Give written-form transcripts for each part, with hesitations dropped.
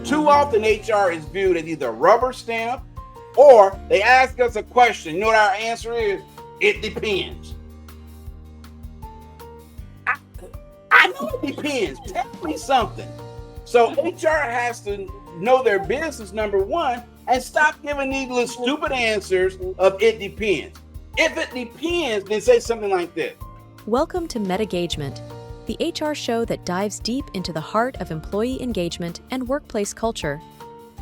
Too often HR is viewed as either a rubber stamp or they ask us a question. You know what our answer is? It depends. I know it depends. Tell me something. So HR has to know their business, number one, and stop giving these little stupid answers of it depends. If it depends, then say something like this. Welcome to MetaGagement, the HR show that dives deep into the heart of employee engagement and workplace culture.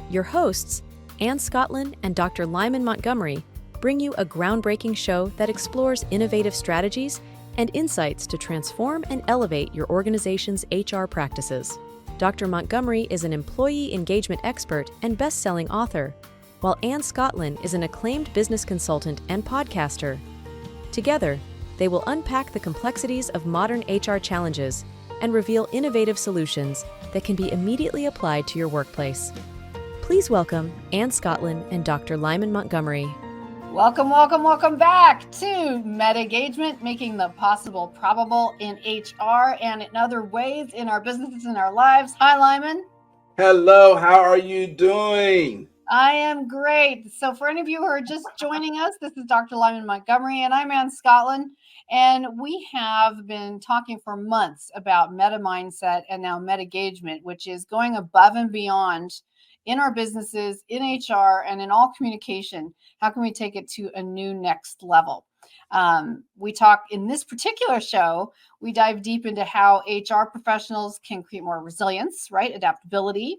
Your hosts, Ann Scottlin and Dr. Lyman Montgomery, bring you a groundbreaking show that explores innovative strategies and insights to transform and elevate your organization's HR practices. Dr. Montgomery is an employee engagement expert and best-selling author, while Ann Scottlin is an acclaimed business consultant and podcaster. Together, they will unpack the complexities of modern HR challenges and reveal innovative solutions that can be immediately applied to your workplace. Please welcome Ann Scottlin and Dr. Lyman Montgomery. Welcome, welcome, welcome back to MetaGagement, making the possible probable in HR and in other ways in our businesses and our lives. Hi, Lyman. Hello, how are you doing? I am great. So for any of you who are just joining us, this is Dr. Lyman Montgomery and I'm Ann Scottlin. And we have been talking for months about meta mindset and now MetaGagement, which is going above and beyond in our businesses, in HR, and in all communication. How can we take it to a new next level? We talk in this particular show, we dive deep into how HR professionals can create more resilience, right? Adaptability,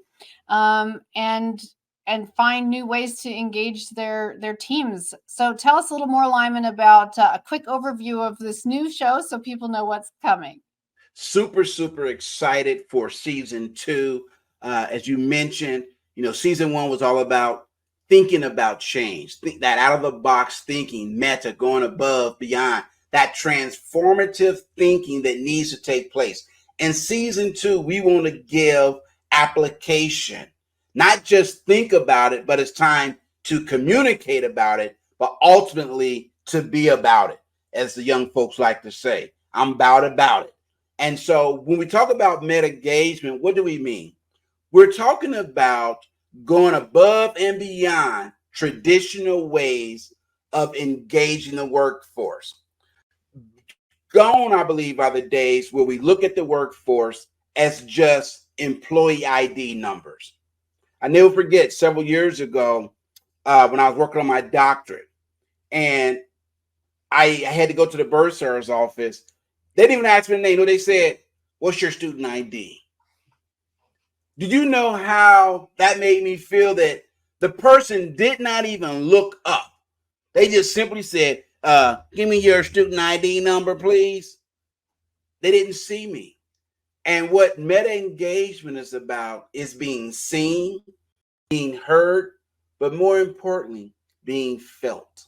and find new ways to engage their teams. So tell us a little more, Lyman, about a quick overview of this new show so people know what's coming. Super excited for season 2. As you mentioned, season 1 was all about thinking about change, that out of the box thinking, meta, going above, beyond, that transformative thinking that needs to take place. In season 2, we want to give application, not just think about it, but it's time to communicate about it, but ultimately to be about it, as the young folks like to say. I'm about it. And so when we talk about MetaGagement, what do we mean? We're talking about going above and beyond traditional ways of engaging the workforce. Gone, I believe, are the days where we look at the workforce as just employee ID numbers. I never forget several years ago when I was working on my doctorate and I had to go to the bursar's office. They didn't even ask me the name. They said, "What's your student ID?" Did you know how that made me feel? That the person did not even look up. They just simply said, "Give me your student ID number, please." They didn't see me. And what meta engagement is about is being seen, being heard, but more importantly, being felt.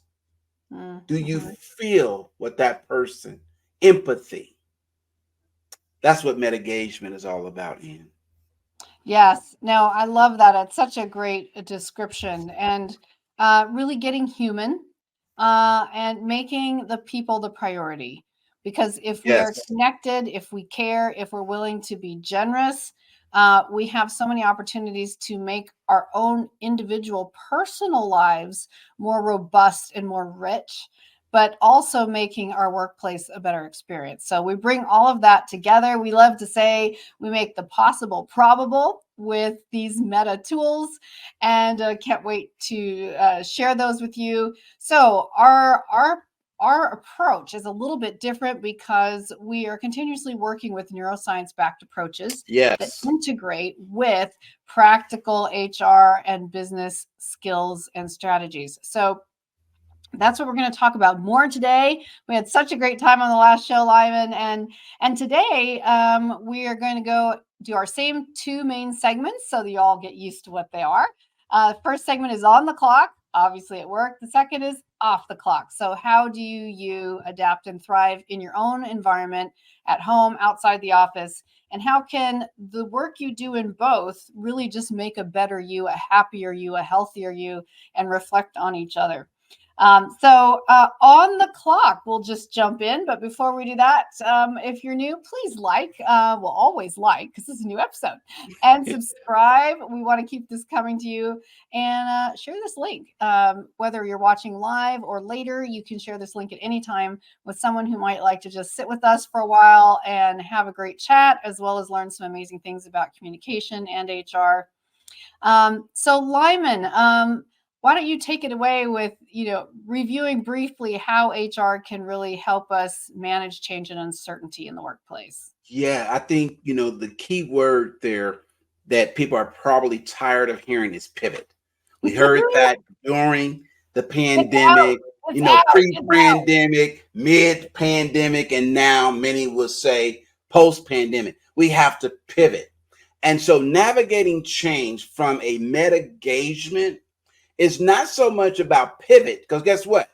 Mm-hmm. Do you feel what that person? Empathy. That's what MetaGagement is all about, Ian. Yes. No, I love that. It's such a great description, and really getting human and making the people the priority. Because if we are connected, if we care, if we're willing to be generous, we have so many opportunities to make our own individual personal lives more robust and more rich, but also making our workplace a better experience. So we bring all of that together. We love to say we make the possible probable with these meta tools, and can't wait to share those with you. So our approach is a little bit different because we are continuously working with neuroscience-backed approaches that integrate with practical HR and business skills and strategies. So that's what we're going to talk about more today. We had such a great time on the last show, Lyman, and today we are going to go do our same 2 main segments so that you all get used to what they are. First segment is on the clock, obviously at work. The second is off the clock. So how do you adapt and thrive in your own environment, at home, outside the office? And how can the work you do in both really just make a better you, a happier you, a healthier you, and reflect on each other? On the clock, we'll just jump in. But before we do that, if you're new, please we'll always like, because this is a new episode, and subscribe. We want to keep this coming to you, and share this link. Whether you're watching live or later, you can share this link at any time with someone who might like to just sit with us for a while and have a great chat, as well as learn some amazing things about communication and HR. So Lyman, why don't you take it away with, reviewing briefly how HR can really help us manage change and uncertainty in the workplace? Yeah, I think, the key word there that people are probably tired of hearing is pivot. We heard that during the pandemic, It's out. pre-pandemic, mid-pandemic, and now many will say post-pandemic. We have to pivot. And so navigating change from a meta-gagement is not so much about pivot, because guess what?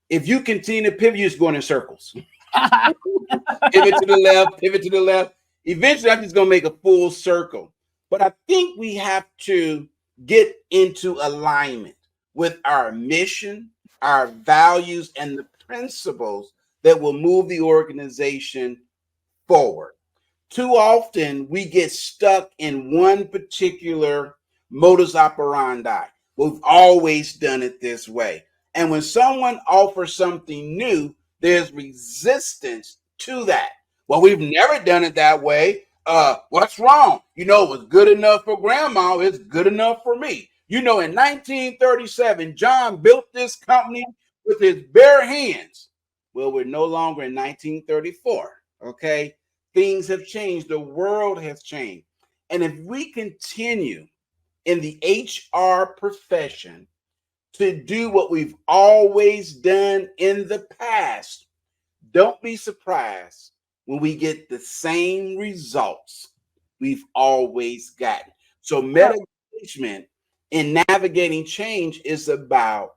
If you continue to pivot, you're just going in circles. Pivot to the left, pivot to the left. Eventually, I'm just going to make a full circle. But I think we have to get into alignment with our mission, our values, and the principles that will move the organization forward. Too often, we get stuck in one particular modus operandi. We've always done it this way. And when someone offers something new, there's resistance to that. Well, we've never done it that way. What's wrong? It was good enough for grandma. It's good enough for me. In 1937, John built this company with his bare hands. Well, we're no longer in 1934. Okay. Things have changed. The world has changed. And if we continue in the HR profession to do what we've always done in the past, don't be surprised when we get the same results we've always gotten. So meta-gagement in navigating change is about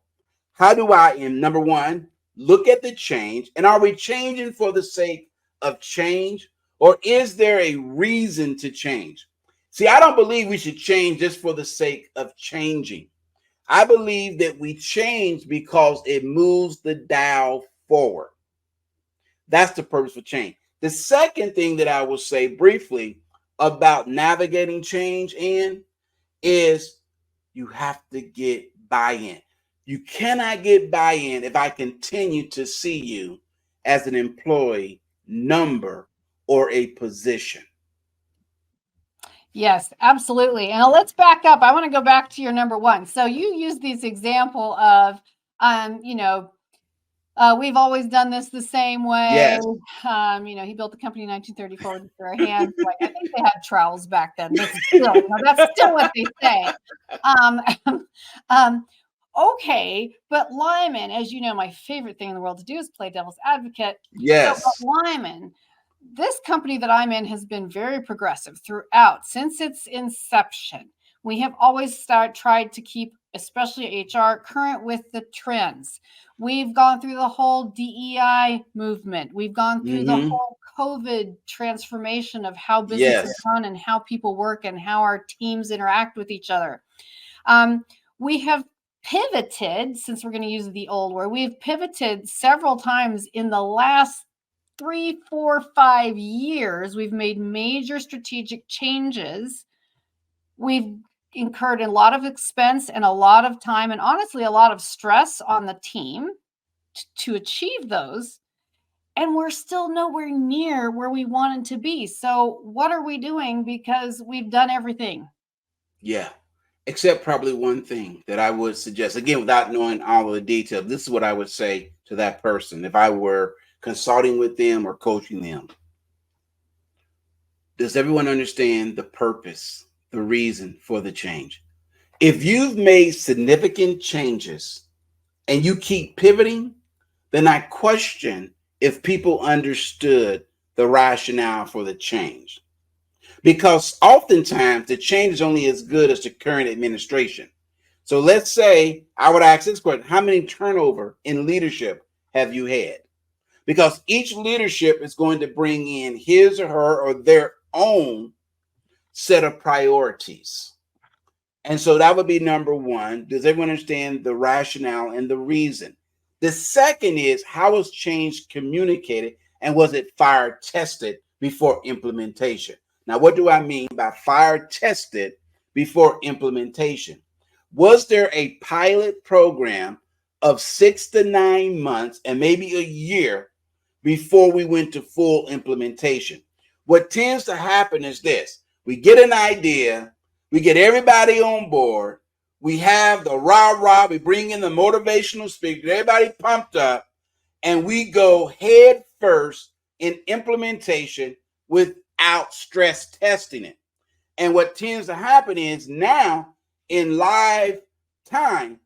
how do I, number one, look at the change, and are we changing for the sake of change, or is there a reason to change? See, I don't believe we should change just for the sake of changing. I believe that we change because it moves the dial forward. That's the purpose for change. The second thing that I will say briefly about navigating change is you have to get buy-in. You cannot get buy-in if I continue to see you as an employee number or a position. Yes, absolutely. And let's back up. I want to go back to your number one. So you use this example of, we've always done this the same way. Yes. He built the company in 1934 with their hands. Like, I think they had trowels back then, but still, that's still what they say. Okay, but Lyman, as you know, my favorite thing in the world to do is play devil's advocate. Yes. So, Lyman, this company that I'm in has been very progressive throughout since its inception. We have always tried to keep, especially HR, current with the trends. We've gone through the whole DEI movement. We've gone through the whole COVID transformation of how business is run and how people work and how our teams interact with each other. We have pivoted, since we're going to use the old word, we've pivoted several times in the last 3, 4, 5 years. We've made major strategic changes. We've incurred a lot of expense and a lot of time and honestly a lot of stress on the team to achieve those. And we're still nowhere near where we wanted to be. So what are we doing? Because we've done everything. Yeah. Except probably one thing that I would suggest, again, without knowing all of the details, this is what I would say to that person if I were consulting with them or coaching them. Does everyone understand the purpose, the reason for the change? If you've made significant changes and you keep pivoting, then I question if people understood the rationale for the change. Because oftentimes the change is only as good as the current administration. So let's say I would ask this question: how many turnover in leadership have you had? Because each leadership is going to bring in his or her or their own set of priorities. And so that would be number one. Does everyone understand the rationale and the reason? The second is, how was change communicated, and was it fire tested before implementation? Now, what do I mean by fire tested before implementation? Was there a pilot program of 6 to 9 months and maybe a year before we went to full implementation? What tends to happen is this: we get an idea, we get everybody on board, we have the rah-rah, we bring in the motivational speaker, everybody pumped up, and we go head first in implementation without stress testing it. And what tends to happen is now in live time,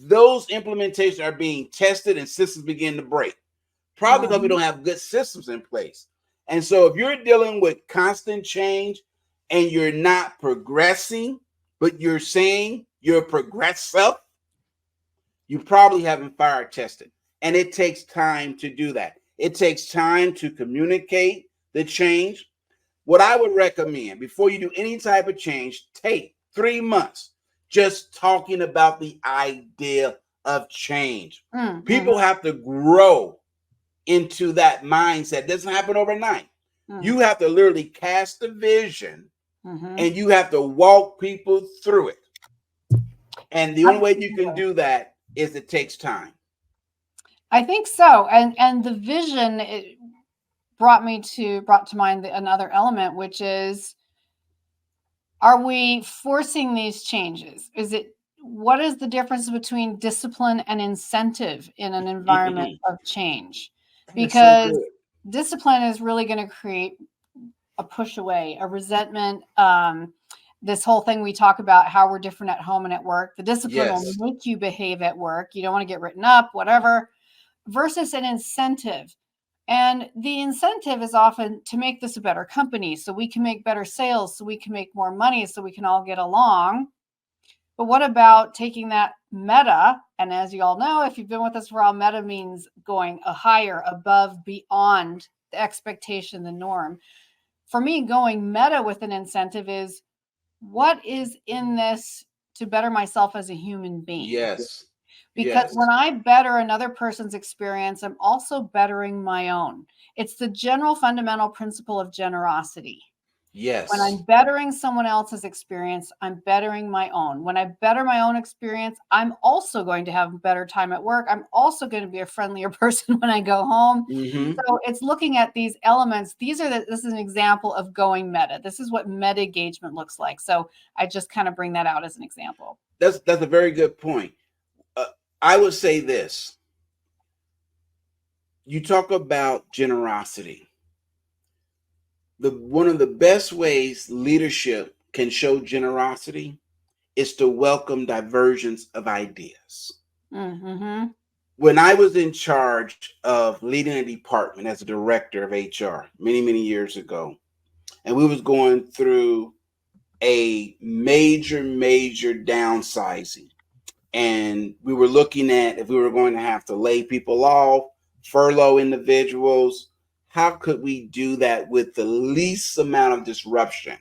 those implementations are being tested and systems begin to break. Probably because we don't have good systems in place. And so if you're dealing with constant change and you're not progressing, but you're saying you're progressive, you probably haven't fire tested. And it takes time to do that. It takes time to communicate the change. What I would recommend before you do any type of change, take 3 months just talking about the idea of change. People have to grow into that mindset. It doesn't happen overnight. You have to literally cast a vision and you have to walk people through it. And the only way you can do that is it takes time. I think so. And the vision, it brought to mind another element, which is, are we forcing these changes? What is the difference between discipline and incentive in an environment of change? Because discipline is really going to create a push away, a resentment. This whole thing we talk about, how we're different at home and at work. The discipline will make you behave at work. You don't want to get written up, whatever, versus an incentive. And the incentive is often to make this a better company, so we can make better sales, so we can make more money, so we can all get along. But what about taking that meta? And as you all know, if you've been with us for a while, meta means going a higher, above, beyond the expectation, the norm. For me, going meta with an incentive is, what is in this to better myself as a human being? Yes. Because when I better another person's experience, I'm also bettering my own. It's the general fundamental principle of generosity. Yes. When I'm bettering someone else's experience, I'm bettering my own. When I better my own experience, I'm also going to have a better time at work. I'm also going to be a friendlier person when I go home. So it's looking at these elements. This is an example of going meta. This is what meta engagement looks like. So I just kind of bring that out as an example. That's a very good point. I would say this. You talk about generosity. One of the best ways leadership can show generosity is to welcome divergence of ideas. When I was in charge of leading a department as a director of HR many, many years ago, and we was going through a major downsizing, and we were looking at if we were going to have to lay people off, furlough individuals, how could we do that with the least amount of disruption?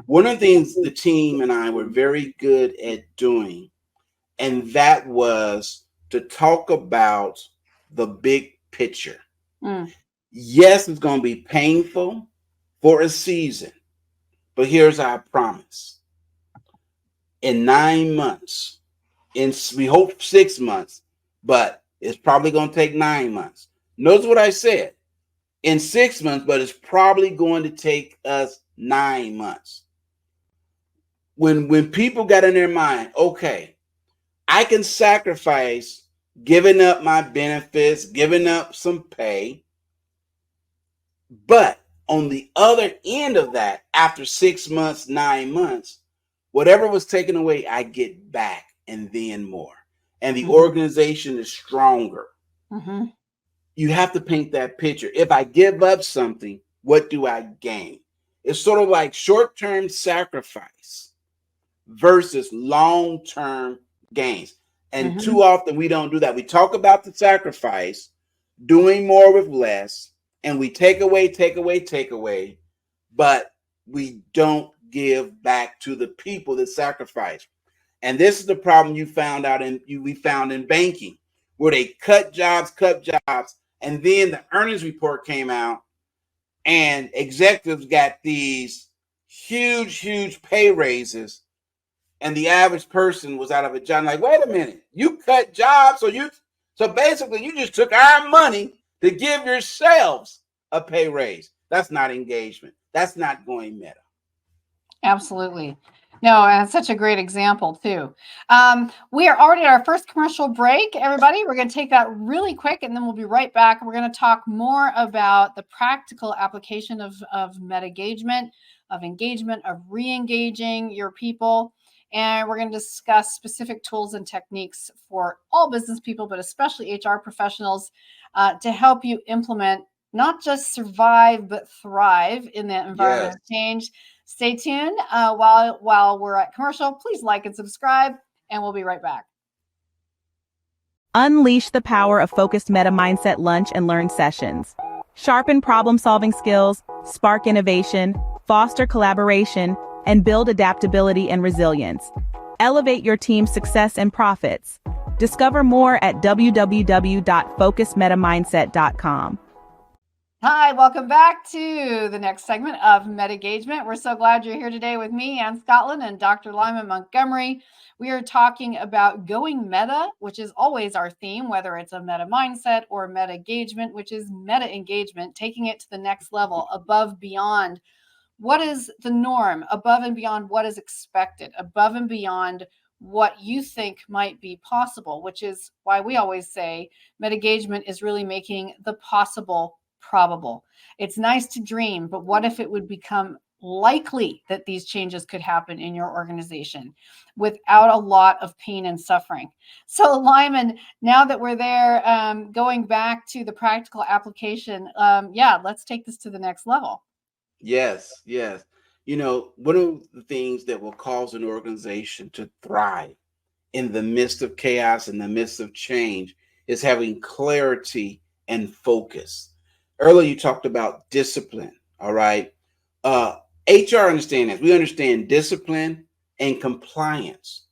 One of the things the team and I were very good at doing, and that was to talk about the big picture. Yes, it's going to be painful for a season, but here's our promise. In 9 months, we hope 6 months, but it's probably going to take 9 months. Notice what I said. In 6 months, but it's probably going to take us 9 months. When people got in their mind, okay, I can sacrifice giving up my benefits, giving up some pay, but on the other end of that, after 6 months, 9 months, whatever was taken away, I get back and then more. And the organization is stronger. You have to paint that picture. If I give up something, what do I gain? It's sort of like short-term sacrifice versus long-term gains. And too often we don't do that. We talk about the sacrifice, doing more with less, and we take away, but we don't give back to the people that sacrifice. And this is the problem we found in banking. where they cut jobs, and then the earnings report came out, and executives got these huge pay raises, and the average person was out of a job. Like, wait a minute, you cut jobs, so basically you just took our money to give yourselves a pay raise. That's not engagement. That's not going meta. Absolutely. No, and it's such a great example too. We are already at our first commercial break, everybody. We're going to take that really quick, and then we'll be right back. We're going to talk more about the practical application of MetaGagement, of engagement, of re-engaging your people. And we're going to discuss specific tools and techniques for all business people, but especially HR professionals, to help you implement, not just survive, but thrive in that environment of change. Stay tuned while we're at commercial. Please like and subscribe, and we'll be right back. Unleash the power of focused meta mindset lunch and learn sessions. Sharpen problem-solving skills, spark innovation, foster collaboration, and build adaptability and resilience. Elevate your team's success and profits. Discover more at www.focusedmetamindset.com. Hi, welcome back to the next segment of MetaGagement. We're so glad you're here today with me, Ann Scottlin, and Dr. Lyman Montgomery. We are talking about going meta, which is always our theme, whether it's a meta mindset or MetaGagement, which is meta engagement, taking it to the next level, above, beyond what is the norm, above and beyond what is expected, above and beyond what you think might be possible, which is why we always say MetaGagement is really making the possible probable. It's nice to dream, but what if it would become likely that these changes could happen in your organization without a lot of pain and suffering? So, Lyman, now that we're there, going back to the practical application, let's take this to the next level. Yes. You know, one of the things that will cause an organization to thrive in the midst of chaos, in the midst of change, is having clarity and focus. Earlier, you talked about discipline. All right. HR understand this. We understand discipline and compliance,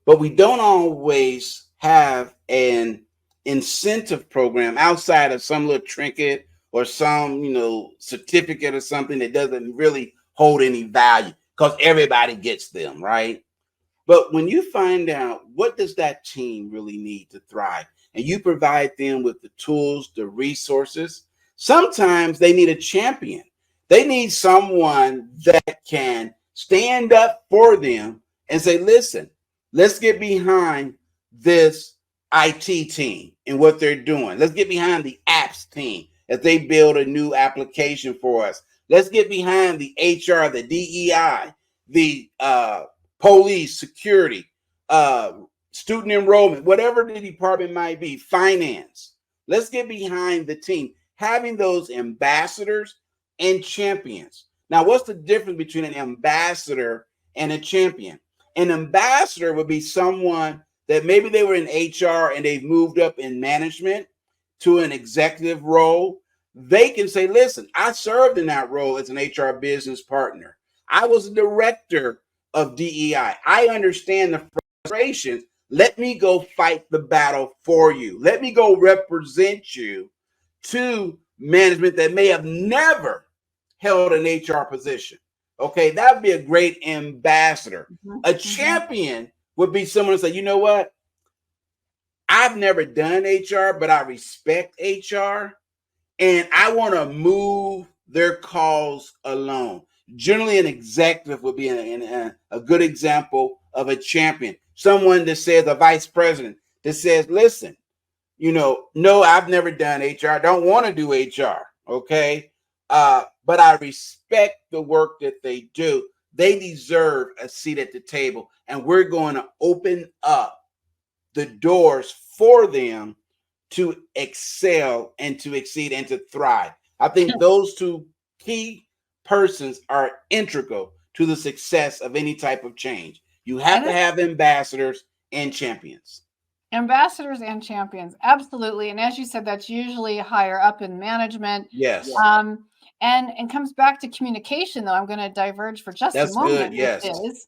but we don't always have an incentive program outside of some little trinket or some, certificate or something that doesn't really hold any value because everybody gets them, right? But when you find out what does that team really need to thrive, and you provide them with the tools, the resources, sometimes they need a champion. They need someone that can stand up for them and say, listen, let's get behind this IT team and what they're doing. Let's get behind the apps team as they build a new application for us. Let's get behind the HR, the DEI, the police, security, student enrollment, whatever the department might be, finance. Let's get behind the team, having those ambassadors and champions. Now, what's the difference between an ambassador and a champion? An ambassador would be someone that maybe they were in HR and they've moved up in management to an executive role. They can say, listen, I served in that role as an HR business partner. I was a director of DEI. I understand the frustrations. Let me go fight the battle for you. Let me go represent you to management that may have never held an HR position. Okay, that would be a great ambassador. A champion would be someone who say, you know what? I've never done HR, but I respect HR and I want to move their cause alone. Generally, an executive would be a good example of a champion. Someone that says, a vice president that says, listen, no, I've never done HR. I don't want to do HR. Okay. But I respect the work that they do. They deserve a seat at the table. And we're going to open up the doors for them to excel and to exceed and to thrive. I think those two key persons are integral to the success of any type of change. You have to have ambassadors and champions. Ambassadors and champions, absolutely. And as you said, that's usually higher up in management. Yes. And comes back to communication, though. I'm going to diverge for just a moment. Good. Yes.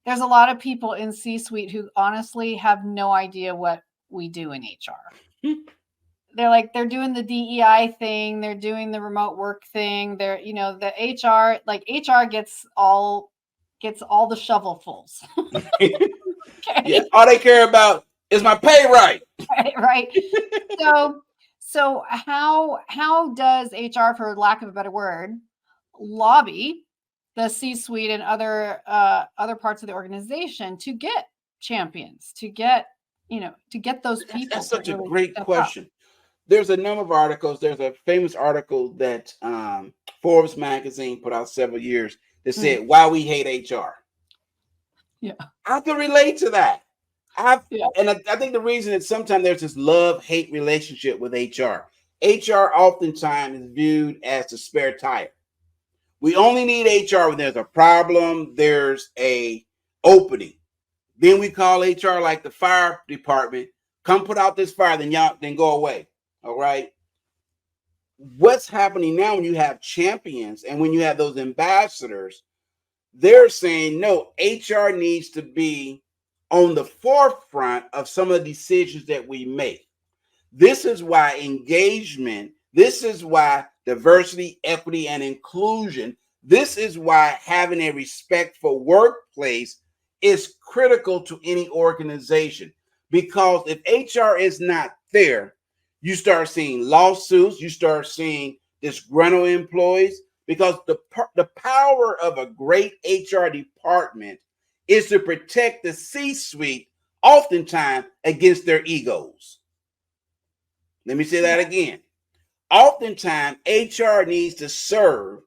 There's a lot of people in C-suite who honestly have no idea what we do in HR. They're doing the DEI thing, they're doing the remote work thing, they're, the HR, like HR gets all the shovelfuls. Okay. Yeah, all they care about is my pay right. Right. So how does HR, for lack of a better word, lobby the C-suite and other parts of the organization to get champions, to get those people? That's such a really great step up? question. There's a number of articles. There's a famous article that Forbes magazine put out several years that said why we hate HR. Yeah. I can relate to that. Yeah. And I think the reason is sometimes there's this love-hate relationship with HR. HR oftentimes is viewed as the spare tire. We only need HR when there's a problem, there's a opening. Then we call HR like the fire department. Come put out this fire, then go away. All right. What's happening now when you have champions and when you have those ambassadors, they're saying, no, HR needs to be on the forefront of some of the decisions that we make. This is why engagement, this is why diversity, equity, and inclusion, this is why having a respectful workplace is critical to any organization. Because if HR is not there, you start seeing lawsuits, you start seeing disgruntled employees, because the power of a great HR department is to protect the C-suite oftentimes against their egos. Let me say that again. Oftentimes, HR needs to serve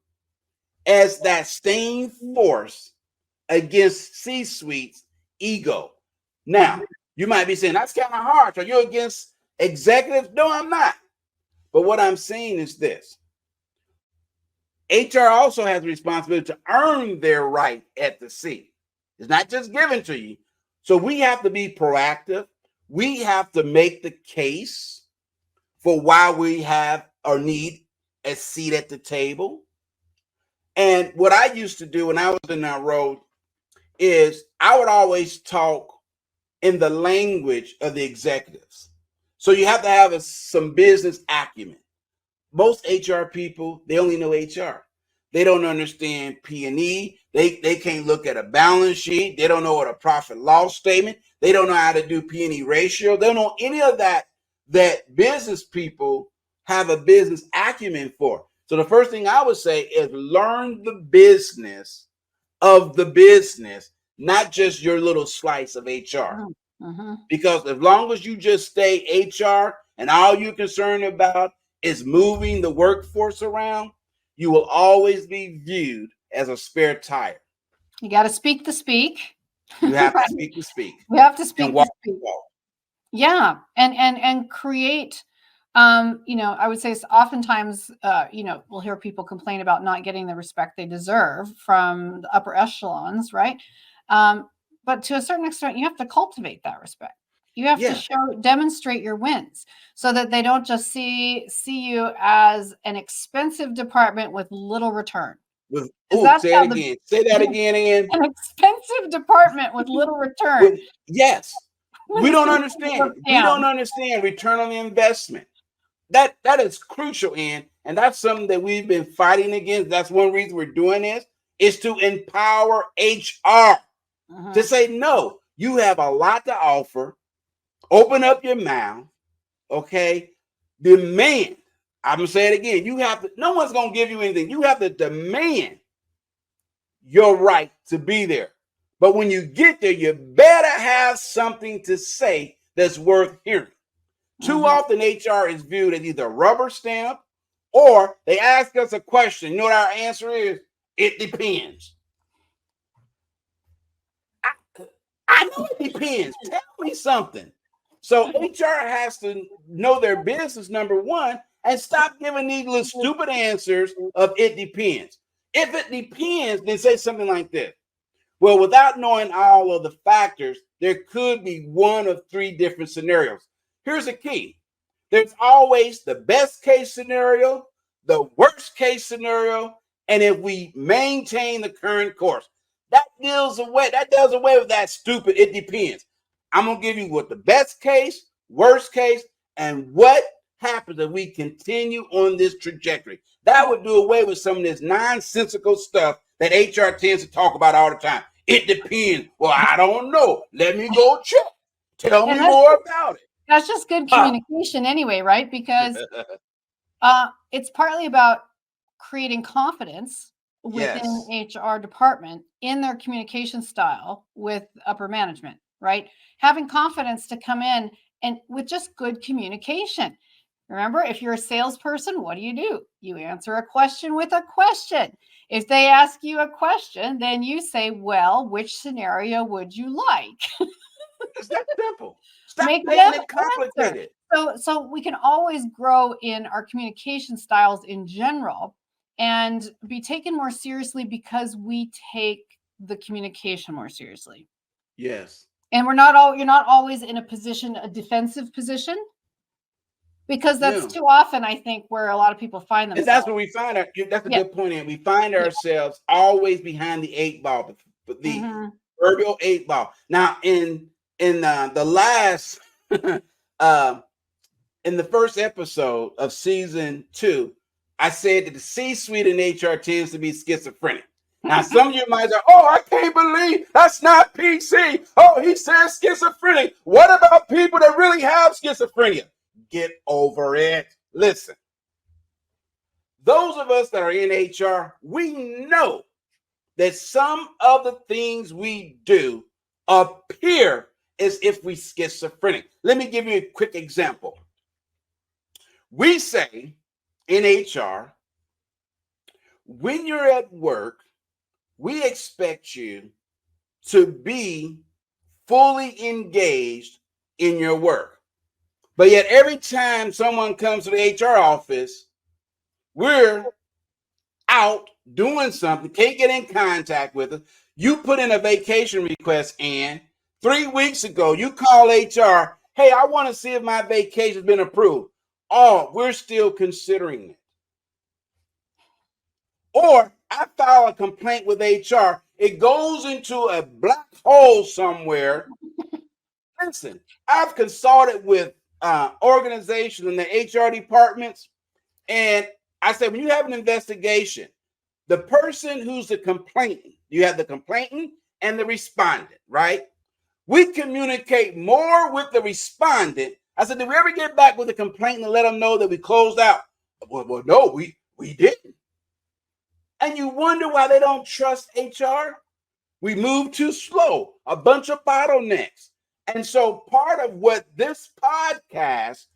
as that staying force against C-suite's ego. Now, you might be saying, that's kind of harsh. Are you against executives? No, I'm not. But what I'm saying is this. HR also has the responsibility to earn their right at the seat. It's not just given to you. So we have to be proactive. We have to make the case for why we have or need a seat at the table. And what I used to do when I was in that role is I would always talk in the language of the executives. So you have to have some business acumen. Most HR people, they only know HR. They don't understand P&E. They can't look at a balance sheet. They don't know what a profit loss statement. They don't know how to do P&E ratio. They don't know any of that business people have a business acumen for. So the first thing I would say is learn the business of the business, not just your little slice of HR. Mm-hmm. Because as long as you just stay HR and all you're concerned about is moving the workforce around, you will always be viewed as a spare tire. You got to speak the speak. You have to speak the speak. We have to speak and walk the speak. walk. Yeah, and create. I would say oftentimes, we'll hear people complain about not getting the respect they deserve from the upper echelons, right? But to a certain extent, you have to cultivate that respect. You have to demonstrate your wins so that they don't just see you as an expensive department with little return. Say that again. Say that again, Ann. An expensive department with little return. Yes. We don't understand. We don't understand return on the investment. That is crucial, Ann. And that's something that we've been fighting against. That's one reason we're doing this, is to empower HR to say, no, you have a lot to offer. Open up your mouth, okay? Demand. I'm going to say it again. No one's going to give you anything. You have to demand your right to be there. But when you get there, you better have something to say that's worth hearing. Too often, HR is viewed as either a rubber stamp or they ask us a question. You know what our answer is? It depends. I know it depends. Tell me something. So HR has to know their business, number one, and stop giving these little stupid answers of it depends. If it depends, then say something like this. Well, without knowing all of the factors, there could be one of three different scenarios. Here's the key. There's always the best case scenario, the worst case scenario, and if we maintain the current course. That does away with that stupid it depends. I'm going to give you what the best case, worst case, and what happens if we continue on this trajectory. That would do away with some of this nonsensical stuff that HR tends to talk about all the time. It depends. Well, I don't know. Let me go check. Tell me more about it. That's just good communication anyway, right? Because it's partly about creating confidence within HR department in their communication style with upper management, right? Having confidence to come in and with just good communication. Remember, if you're a salesperson, what do? You answer a question with a question. If they ask you a question, then you say, well, which scenario would you like? It's that simple. Stop Make making them it complicated. So we can always grow in our communication styles in general and be taken more seriously because we take the communication more seriously. Yes. And you're not always in a defensive position, because that's too often, I think, where a lot of people find themselves. And that's where we find that's a good point. And we find ourselves always behind the 8 ball, the proverbial 8 ball. Now, in the last in the first episode of season 2, I said that the C-suite in HR tends to be schizophrenic. Now, some of you might say, oh, I can't believe that's not PC. Oh, he says schizophrenic. What about people that really have schizophrenia? Get over it. Listen, those of us that are in HR, we know that some of the things we do appear as if we're schizophrenic. Let me give you a quick example. We say in HR, when you're at work, we expect you to be fully engaged in your work. But yet every time someone comes to the HR office, we're out doing something, can't get in contact with us. You put in a vacation request, and 3 weeks ago, you call HR, hey, I want to see if my vacation's been approved. Oh, we're still considering it. Or I file a complaint with HR. It goes into a black hole somewhere. Listen, I've consulted with organizations in the HR departments, and I said, when you have an investigation, the person who's the complainant, you have the complainant and the respondent, right? We communicate more with the respondent. I said, did we ever get back with the complainant and let them know that we closed out? Well, no, we didn't. And you wonder why they don't trust HR? We move too slow, a bunch of bottlenecks. And so part of what this podcast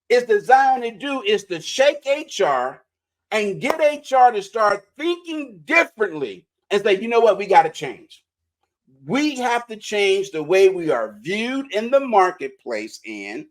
is designed to do is to shake HR and get HR to start thinking differently and say, you know what, we got to change. We have to change the way we are viewed in the marketplace, and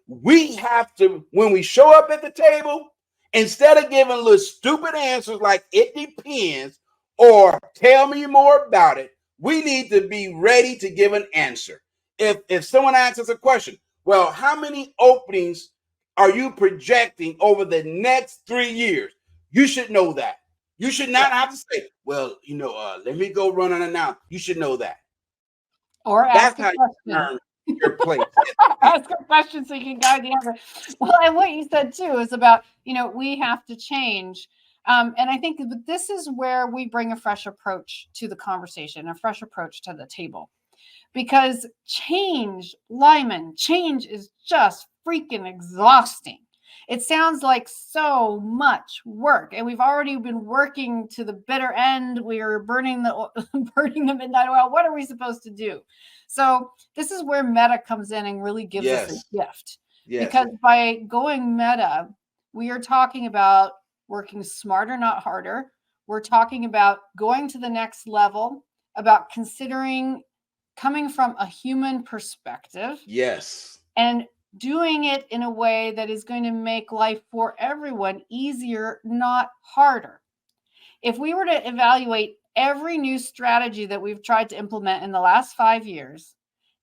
we have to, when we show up at the table, instead of giving little stupid answers like it depends or tell me more about it, we need to be ready to give an answer. If someone asks us a question, well, how many openings are you projecting over the next 3 years? You should know that. You should not have to say, well, let me go run on it now. You should know that. Or ask a question. You your place. Ask a question so you can guide the answer. Well, and what you said too is about, we have to change. And I think this is where we bring a fresh approach to the conversation, a fresh approach to the table. Because change, Lyman, change is just freaking exhausting. It sounds like so much work, and we've already been working to the bitter end. We are burning the midnight oil. What are we supposed to do? So this is where meta comes in and really gives us a gift. Yes. Because by going meta, we are talking about working smarter, not harder. We're talking about going to the next level, about considering coming from a human perspective. Yes. And doing it in a way that is going to make life for everyone easier, not harder. If we were to evaluate every new strategy that we've tried to implement in the last 5 years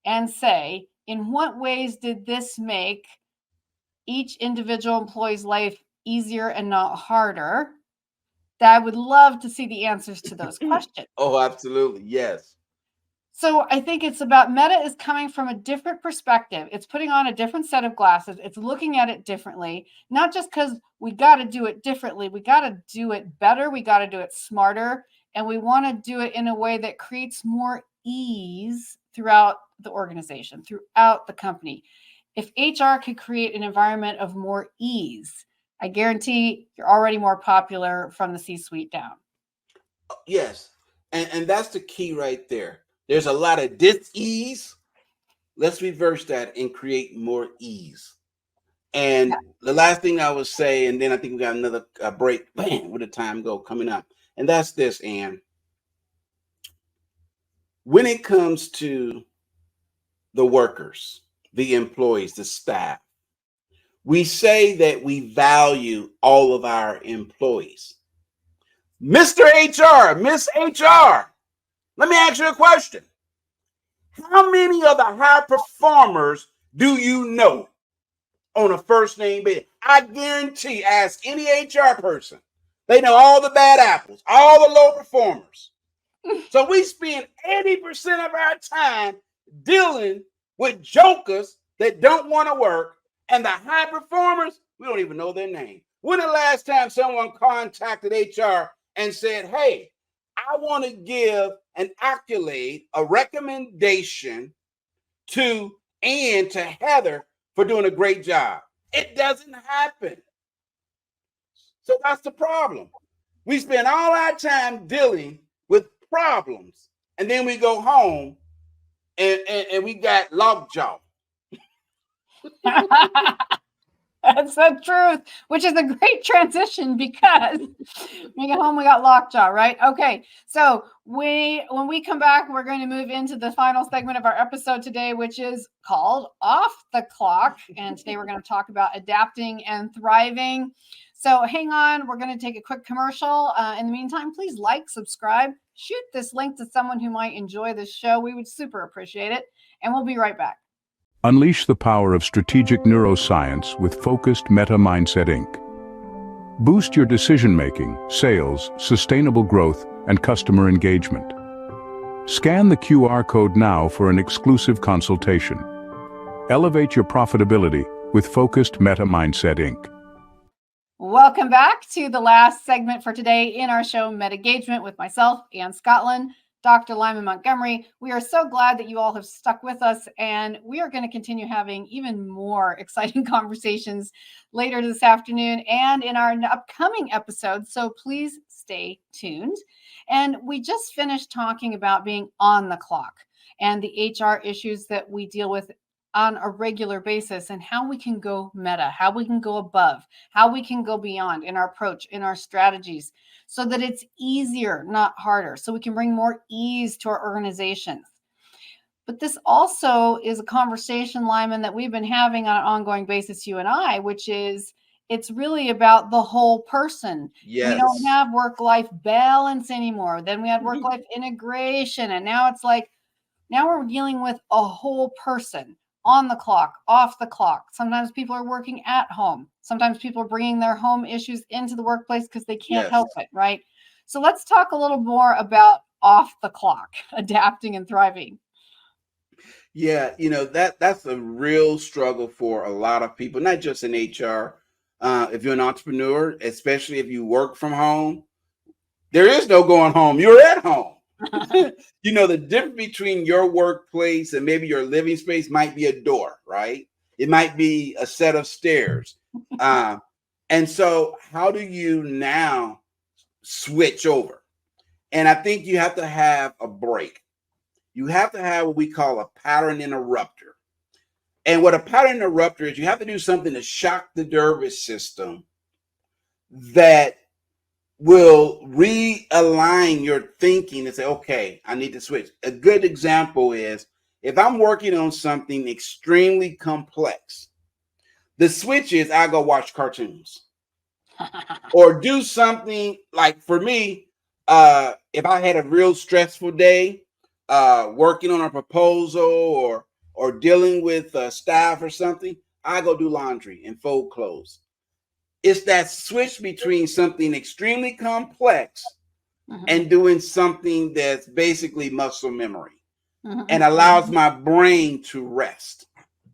and say, in what ways did this make each individual employee's life easier and not harder, that I would love to see the answers to those questions. Oh, absolutely. Yes. So I think it's about Meta is coming from a different perspective. It's putting on a different set of glasses. It's looking at it differently, not just because we got to do it differently. We got to do it better. We got to do it smarter. And we want to do it in a way that creates more ease throughout the organization, throughout the company. If HR could create an environment of more ease, I guarantee you're already more popular from the C-suite down. Yes. And that's the key right there. There's a lot of dis-ease. Let's reverse that and create more ease. And the last thing I would say, and then I think we got another break. Man, where the time go coming up. And that's this, Ann. When it comes to the workers, the employees, the staff, we say that we value all of our employees. Mr. HR, Miss HR, let me ask you a question. How many of the high performers do you know on a first name basis? I guarantee, ask any HR person, they know all the bad apples, all the low performers. So we spend 80% of our time dealing with jokers that don't want to work, and the high performers, we don't even know their name. When the last time someone contacted HR and said, hey, I want to give an accolade, a recommendation to Ann, to Heather for doing a great job? It doesn't happen. So that's the problem. We spend all our time dealing with problems, and then we go home and we got lockjaw. That's the truth, which is a great transition because we get home, we got lockjaw, right? Okay, so when we come back, we're going to move into the final segment of our episode today, which is called Off the Clock. And today we're going to talk about adapting and thriving. So hang on, we're going to take a quick commercial. In the meantime, please like, subscribe, shoot this link to someone who might enjoy this show. We would super appreciate it. And we'll be right back. Unleash the power of strategic neuroscience with Focused Meta Mindset Inc. Boost your decision-making, sales, sustainable growth, and customer engagement. Scan the QR code now for an exclusive consultation. Elevate your profitability with Focused Meta Mindset Inc. Welcome back to the last segment for today in our show, MetaGagement, with myself, Ann Scottlin, Dr. Lyman Montgomery. We are so glad that you all have stuck with us, and we are going to continue having even more exciting conversations later this afternoon and in our upcoming episodes. So please stay tuned. And we just finished talking about being on the clock and the HR issues that we deal with on a regular basis, and how we can go meta, how we can go above, how we can go beyond in our approach, in our strategies, so that it's easier, not harder, so we can bring more ease to our organizations. But this also is a conversation, Lyman, that we've been having on an ongoing basis, you and I, which is it's really about the whole person. Yes. We don't have work-life balance anymore. Then we had work-life integration, and now it's like, now we're dealing with a whole person. On the clock, off the clock. Sometimes people are working at home. Sometimes people are bringing their home issues into the workplace because they can't help it, right? So let's talk a little more about off the clock, adapting and thriving. Yeah, that's a real struggle for a lot of people, not just in HR. If you're an entrepreneur, especially if you work from home, there is no going home. You're at home. The difference between your workplace and maybe your living space might be a door, right? It might be a set of stairs. And so how do you now switch over? And I think you have to have a break. You have to have what we call a pattern interrupter. And what a pattern interrupter is, you have to do something to shock the nervous system that will realign your thinking and say, okay, I need to switch. A good example is if I'm working on something extremely complex, the switch is I go watch cartoons or do something like, for me, if I had a real stressful day, working on a proposal or dealing with staff or something, I go do laundry and fold clothes. It's that switch between something extremely complex and doing something that's basically muscle memory. and allows my brain to rest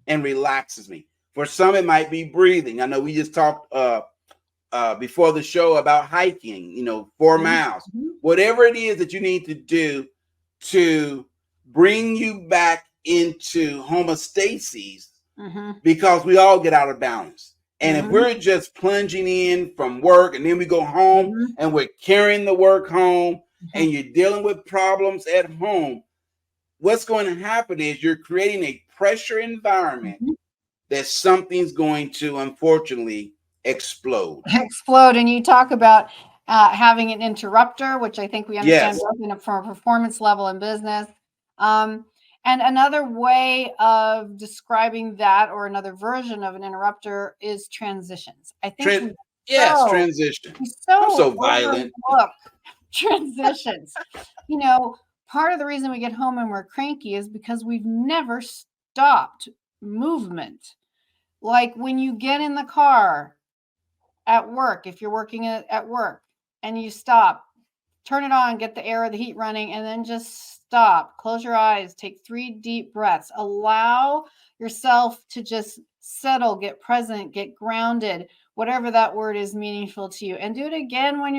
and relaxes me. For some, it might be breathing. I know we just talked before the show about hiking, 4 miles. Whatever it is that you need to do to bring you back into homeostasis, because we all get out of balance. And if we're just plunging in from work and then we go home and we're carrying the work home and you're dealing with problems at home, what's going to happen is you're creating a pressure environment that something's going to unfortunately explode. And you talk about having an interrupter, which I think we understand from a performance level in business. And another way of describing that, or another version of an interrupter, is transitions. I think transition. I'm so violent. Transitions. Part of the reason we get home and we're cranky is because we've never stopped movement. Like when you get in the car at work, if you're working at work and you stop, turn it on, get the air or the heat running, and then just stop, close your eyes, take 3 deep breaths, allow yourself to just settle, get present, get grounded, whatever that word is meaningful to you. And do it again when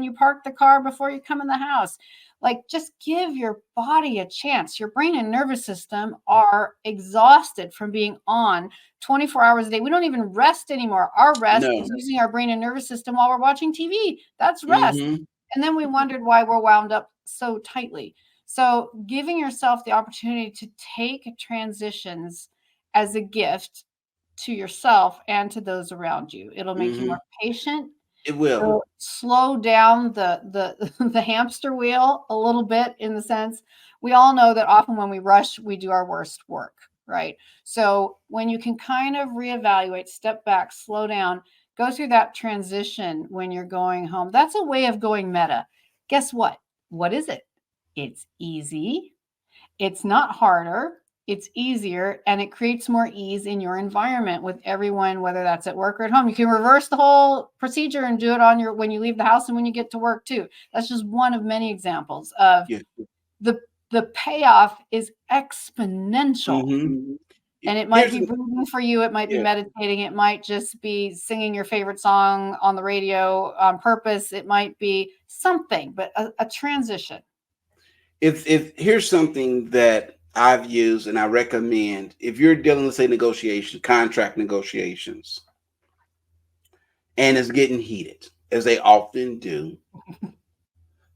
you park the car before you come in the house. Like, just give your body a chance. Your brain and nervous system are exhausted from being on 24 hours a day. We don't even rest anymore. Our rest is using our brain and nervous system while we're watching TV. That's rest. And then we wondered why we're wound up so tightly. So giving yourself the opportunity to take transitions as a gift to yourself and to those around you. It'll make you more patient. It will. It'll slow down the hamster wheel a little bit, in the sense we all know that often when we rush, we do our worst work, right? So when you can kind of reevaluate, step back, slow down, go through that transition when you're going home. That's a way of going meta. Guess what? What is it? It's easy. It's not harder. It's easier, and it creates more ease in your environment with everyone, whether that's at work or at home. You can reverse the whole procedure and do it when you leave the house and when you get to work too. That's just one of many examples of the payoff is exponential. And it might be breathing for you. It might be meditating. It might just be singing your favorite song on the radio on purpose. It might be something, but a transition. If here's something that I've used and I recommend, if you're dealing with, say, contract negotiations, and it's getting heated, as they often do,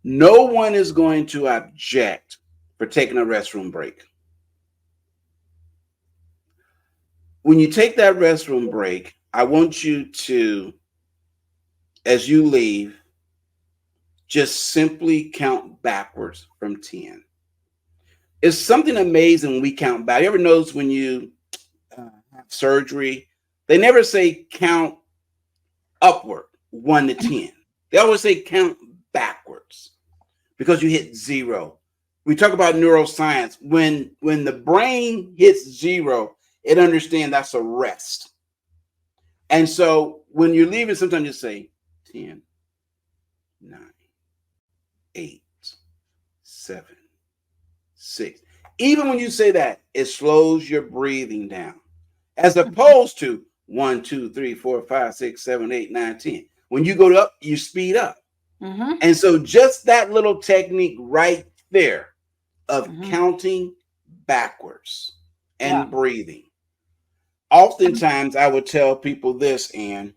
no one is going to object for taking a restroom break. When you take that restroom break, I want you to, as you leave, just simply count backwards from 10. It's something amazing when we count back. You ever notice when you have surgery, they never say count upward 1 to 10. They always say count backwards, because you hit 0. We talk about neuroscience. When the brain hits 0, it understands that's a rest. And so when you're leaving, sometimes you say 10, 9, 8, 7, 6. Even when you say that, it slows your breathing down, as opposed to 1, 2, 3, 4, 5, 6, 7, 8, 9, 10. When you go up, you speed up. And so just that little technique right there of counting backwards and breathing. Oftentimes I would tell people this, Ann,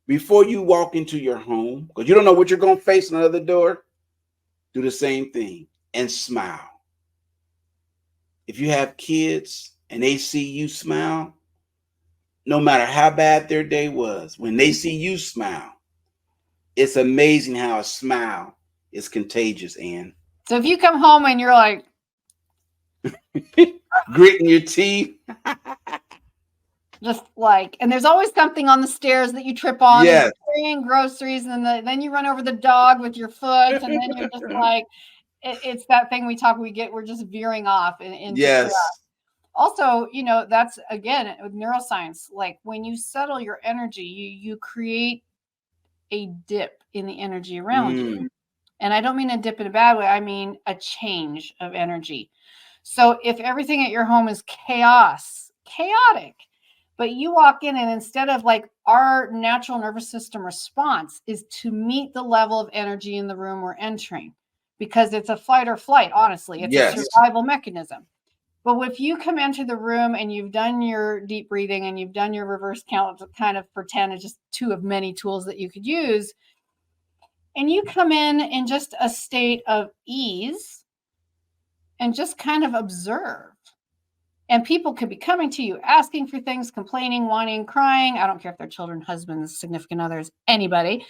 before you walk into your home, because you don't know what you're going to face on the other door, do the same thing and smile. If you have kids and they see you smile, no matter how bad their day was, when they see you smile, it's amazing how a smile is contagious, Ann. So if you come home and you're like gritting your teeth, just like, and there's always something on the stairs that you trip on. Yes. Carrying groceries, and then you run over the dog with your foot, and then you're just like, it's that thing we're just veering off. Yes. Also, that's, again, with neuroscience, like when you settle your energy, you create a dip in the energy around you. And I don't mean a dip in a bad way. I mean a change of energy. So if everything at your home is chaotic, but you walk in and instead of like our natural nervous system response is to meet the level of energy in the room we're entering, because it's a fight or flight, honestly. It's a Yes. survival mechanism. But if you come into the room and you've done your deep breathing and you've done your reverse count to kind of pretend it's just two of many tools that you could use, and you come in just a state of ease and just kind of observe. And people could be coming to you, asking for things, complaining, whining, crying. I don't care if they're children, husbands, significant others, anybody,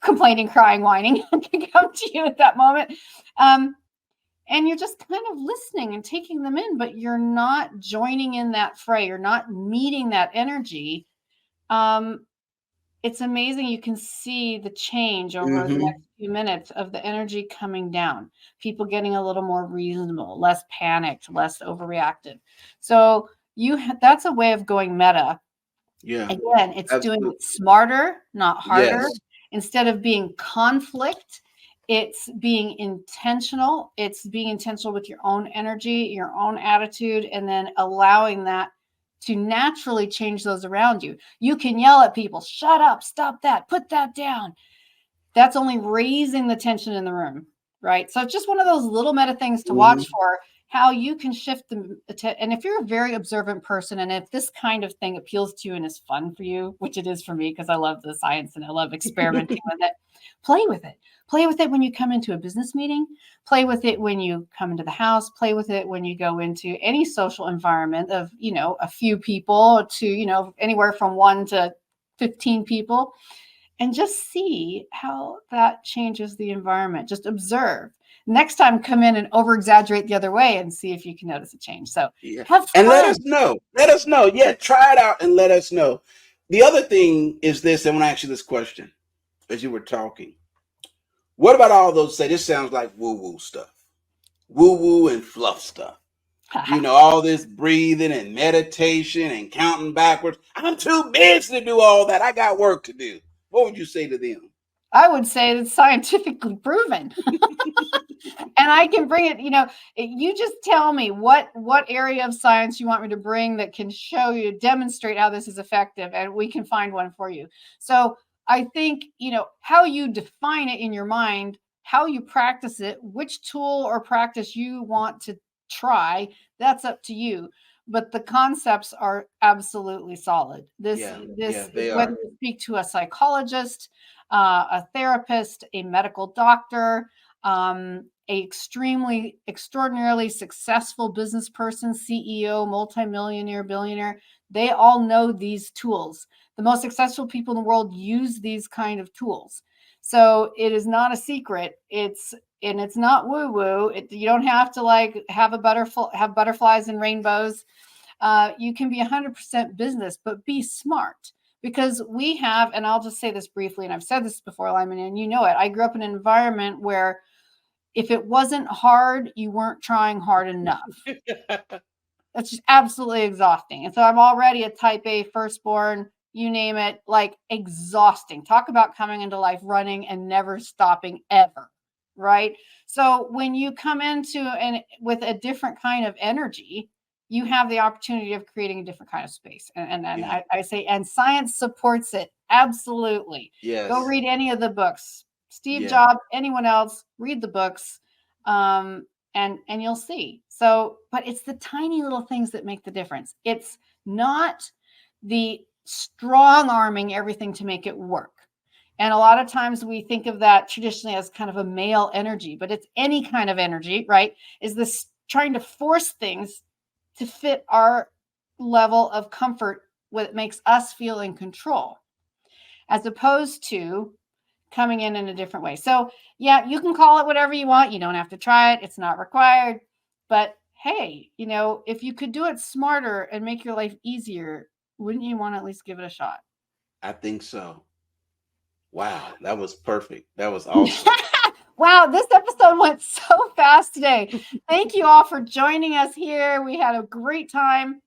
complaining, crying, whining can come to you at that moment. And you're just kind of listening and taking them in, but you're not joining in that fray. You're not meeting that energy. It's amazing. You can see the change over the next few minutes of the energy coming down, people getting a little more reasonable, less panicked, less overreactive. So that's a way of going meta. Yeah. Again, it's Absolutely. doing it smarter, not harder. Yes. Instead of being conflict, it's being intentional. It's being intentional with your own energy, your own attitude, and then allowing that to naturally change those around you. You can yell at people, shut up, stop that, put that down. That's only raising the tension in the room, right? So it's just one of those little meta things to watch for, how you can shift them. And if you're a very observant person, and if this kind of thing appeals to you and is fun for you, which it is for me because I love the science and I love experimenting with it, play with it. Play with it when you come into a business meeting. Play with it when you come into the house. Play with it when you go into any social environment of, a few people to, anywhere from 1 to 15 people. And just see how that changes the environment. Just observe. Next time, come in and over-exaggerate the other way and see if you can notice a change. So have fun. And let us know. Let us know. Yeah, try it out and let us know. The other thing is this, and I want to ask you this question as you were talking. What about all those, say, this sounds like woo-woo stuff, woo-woo and fluff stuff. All this breathing and meditation and counting backwards. I'm too busy to do all that. I got work to do. What would you say to them? I would say it's scientifically proven. And I can bring it, you just tell me what area of science you want me to bring that can show you, demonstrate how this is effective, and we can find one for you. So I think, how you define it in your mind, how you practice it, which tool or practice you want to try, that's up to you. But the concepts are absolutely solid. This whether you speak to a psychologist, a therapist, a medical doctor, a extraordinarily successful business person, CEO, multimillionaire, billionaire, they all know these tools. The most successful people in the world use these kind of tools. So it is not a secret. It's not woo-woo. You don't have to have butterflies and rainbows. You can be 100% business, but be smart. Because we have, and I'll just say this briefly, and I've said this before, Lyman, and you know it. I grew up in an environment where if it wasn't hard, you weren't trying hard enough. That's just absolutely exhausting. And so I'm already a type A firstborn, you name it, exhausting. Talk about coming into life running and never stopping ever, right? So when you come into with a different kind of energy, you have the opportunity of creating a different kind of space. And I say, and science supports it. Absolutely. Yes. Go read any of the books. Steve Jobs, anyone else, read the books, and you'll see. So, but it's the tiny little things that make the difference. It's not the strong arming everything to make it work. And a lot of times we think of that traditionally as kind of a male energy, but it's any kind of energy, right? Is this trying to force things to fit our level of comfort, what makes us feel in control, as opposed to coming in a different way. So yeah, you can call it whatever you want. You don't have to try it. It's not required. But hey, if you could do it smarter and make your life easier, wouldn't you want to at least give it a shot? I think so. Wow, that was perfect. That was awesome. Wow, this episode went so fast today. Thank you all for joining us here. We had a great time.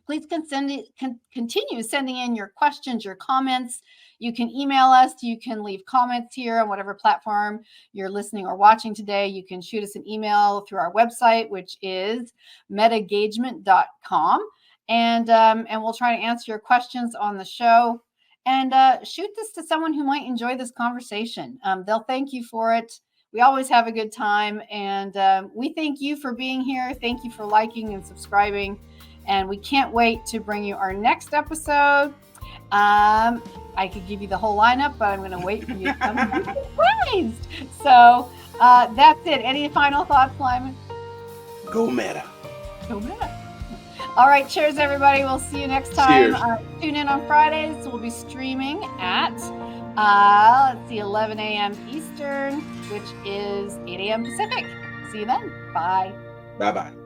Please continue sending in your questions, your comments. You can email us. You can leave comments here on whatever platform you're listening or watching today. You can shoot us an email through our website, which is MetaGagement.com. And we'll try to answer your questions on the show. And shoot this to someone who might enjoy this conversation. They'll thank you for it. We always have a good time. And we thank you for being here. Thank you for liking and subscribing. And we can't wait to bring you our next episode. I could give you the whole lineup, but I'm going to wait for you to come and be surprised. So that's it. Any final thoughts, Lyman? Go Meta. Go Meta. All right. Cheers, everybody. We'll see you next time. Tune in on Fridays. We'll be streaming at, 11 a.m. Eastern, which is 8 a.m. Pacific. See you then. Bye. Bye-bye.